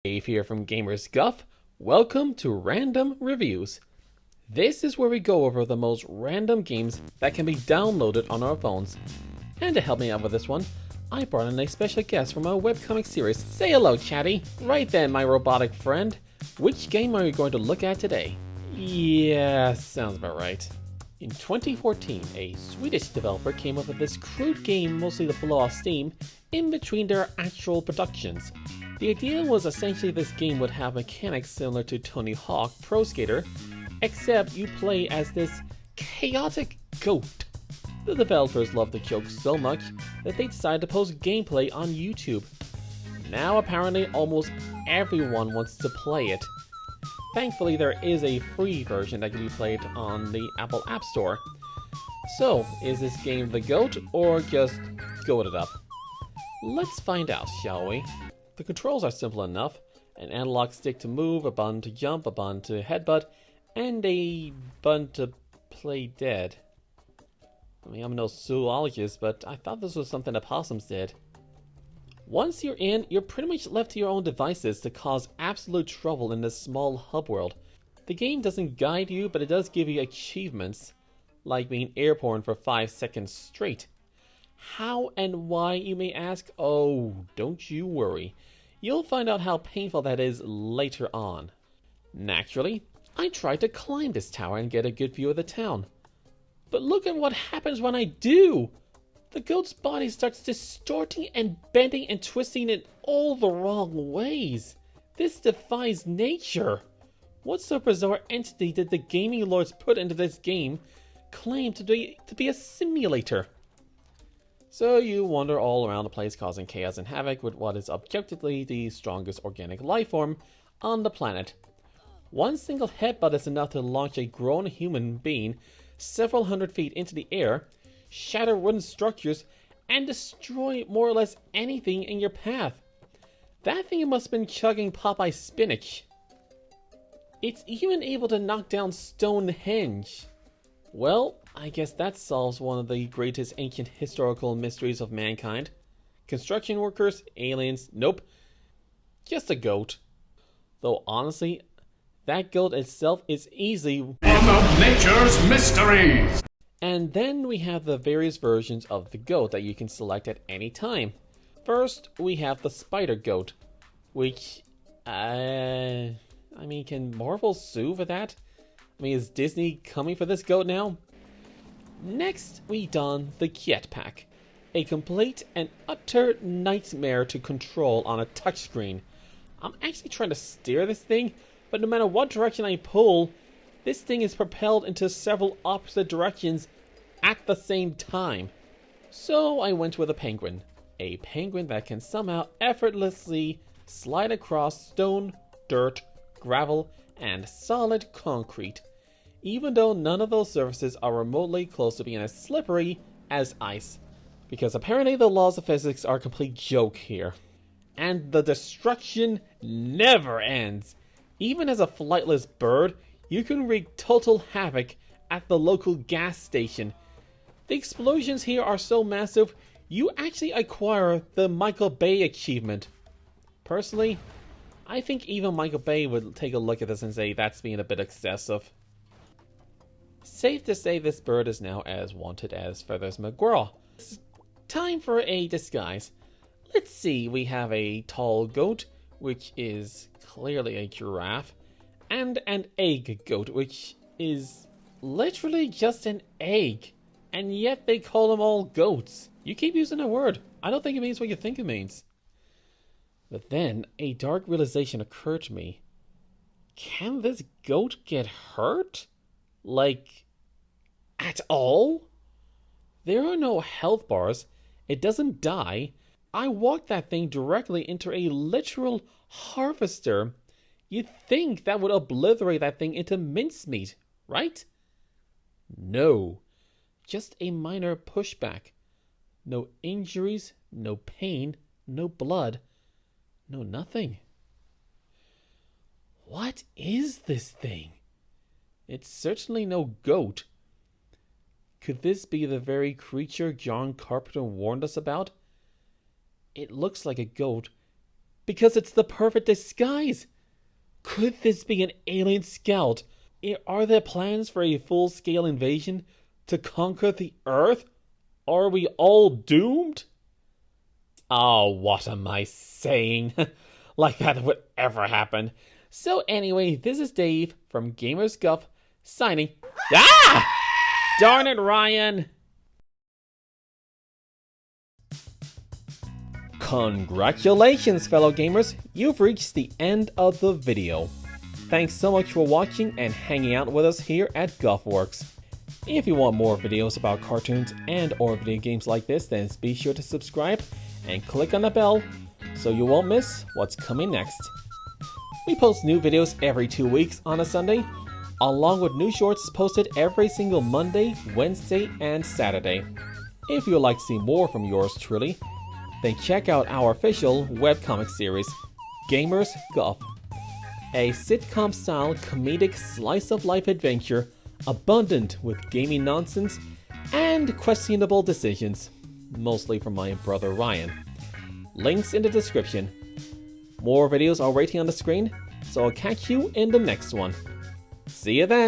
Dave here from Gamers Guff. Welcome to Random Reviews. This is where we go over the most random games that can be downloaded on our phones. And to help me out with this one, I brought in a special guest from our webcomic series. Say hello, Chatty. Right then, my robotic friend. Which game are you going to look at today? Yeah, sounds about right. In 2014, a Swedish developer came up with this crude game mostly to blow off steam in between their actual productions. The idea was essentially this game would have mechanics similar to Tony Hawk Pro Skater, except you play as this chaotic goat. The developers loved the joke so much that they decided to post gameplay on YouTube. Now apparently almost everyone wants to play it. Thankfully there is a free version that can be played on the Apple App Store. So, is this game the GOAT or just goated up? Let's find out, shall we? The controls are simple enough. An analog stick to move, a button to jump, a button to headbutt, and a button to play dead. I mean, I'm no zoologist, but I thought this was something that possums did. Once you're in, you're pretty much left to your own devices to cause absolute trouble in this small hub world. The game doesn't guide you, but it does give you achievements, like being airborne for 5 seconds straight. How and why, you may ask? Oh, don't you worry. You'll find out how painful that is later on. Naturally, I tried to climb this tower and get a good view of the town. But look at what happens when I do! The goat's body starts distorting and bending and twisting in all the wrong ways. This defies nature. What so bizarre entity did the gaming lords put into this game claim to be a simulator? So you wander all around the place causing chaos and havoc with what is objectively the strongest organic life form on the planet. One single headbutt is enough to launch a grown human being several hundred feet into the air, shatter wooden structures, and destroy more or less anything in your path. That thing must have been chugging Popeye spinach. It's even able to knock down Stonehenge. Well, I guess that solves one of the greatest ancient historical mysteries of mankind. Construction workers, aliens, nope. Just a goat. Though honestly, that goat itself is easily one of nature's mysteries. And then we have the various versions of the goat that you can select at any time. First, we have the spider goat, which, I mean, can Marvel sue for that? I mean, is Disney coming for this goat now? Next, we don the jetpack, a complete and utter nightmare to control on a touchscreen. I'm actually trying to steer this thing, but no matter what direction I pull, this thing is propelled into several opposite directions at the same time. So I went with a penguin that can somehow effortlessly slide across stone, dirt, gravel, and solid concrete, even though none of those surfaces are remotely close to being as slippery as ice, because apparently the laws of physics are a complete joke here. And the destruction never ends. Even as a flightless bird, you can wreak total havoc at the local gas station. The explosions here are so massive, you actually acquire the Michael Bay achievement. Personally, I think even Michael Bay would take a look at this and say that's being a bit excessive. Safe to say this bird is now as wanted as Feathers McGraw. It's time for a disguise. Let's see, we have a tall goat, which is clearly a giraffe, and an egg goat, which is literally just an egg, and yet they call them all goats. You keep using that word. I don't think it means what you think it means. But then a dark realization occurred to me. Can this goat get hurt? Like, at all? There are no health bars. It doesn't die. I walked that thing directly into a literal harvester. You'd think that would obliterate that thing into mincemeat, right? No. Just a minor pushback. No injuries, no pain, no blood, no nothing. What is this thing? It's certainly no goat. Could this be the very creature John Carpenter warned us about? It looks like a goat, because it's the perfect disguise. Could this be an alien scout? Are there plans for a full-scale invasion to conquer the Earth? Are we all doomed? Oh, what am I saying? Like that would ever happen. So anyway, this is Dave from Gamers Guff signing. Ah! Darn it, Ryan! Congratulations, fellow gamers! You've reached the end of the video. Thanks so much for watching and hanging out with us here at Guffworks. If you want more videos about cartoons and or video games like this, then be sure to subscribe and click on the bell so you won't miss what's coming next. We post new videos every 2 weeks on a Sunday, along with new shorts posted every single Monday, Wednesday, and Saturday. If you would like to see more from yours truly, then check out our official webcomic series, Gamers Guff, a sitcom-style comedic slice-of-life adventure abundant with gaming nonsense and questionable decisions, mostly from my brother Ryan. Links in the description. More videos are waiting on the screen, so I'll catch you in the next one. See you then!